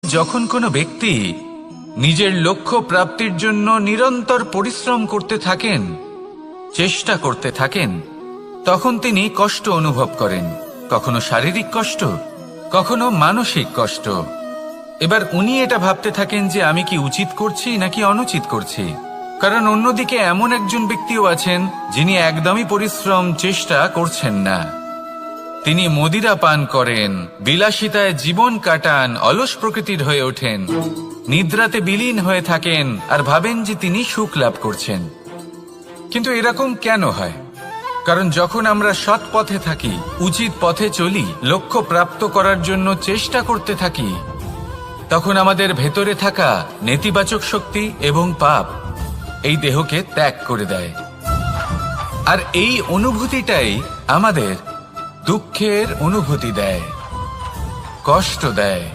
যখন কোনো ব্যক্তি নিজের লক্ষ্য প্রাপ্তির জন্য নিরন্তর পরিশ্রম করতে থাকেন, চেষ্টা করতে থাকেন, তখন তিনি কষ্ট অনুভব করেন, কখনো শারীরিক কষ্ট, কখনো মানসিক কষ্ট। এবার উনি এটা ভাবতে থাকেন যে আমি কি উচিত করছি নাকি অনুচিত করছি। কারণ অন্যদিকে এমন একজন ব্যক্তিও আছেন যিনি একদমই পরিশ্রম চেষ্টা করছেন না। তিনি মদিরা পান করেন, বিলাসিতায় জীবন কাটান, অলস প্রকৃতির হয়ে ওঠেন, নিদ্রাতে বিলীন হয়ে থাকেন আর ভাবেন যে তিনি সুখ লাভ করছেন। কিন্তু এরকম কেন হয়? কারণ যখন আমরা সৎ পথে থাকি, উচিত পথে চলি, লক্ষ্য প্রাপ্ত করার জন্য চেষ্টা করতে থাকি, তখন আমাদের ভেতরে থাকা নেতিবাচক শক্তি এবং পাপ এই দেহকে ত্যাগ করে দেয়। আর এই অনুভূতিটাই আমাদের দুঃখের অনুভূতি দেয়, কষ্ট দেয়।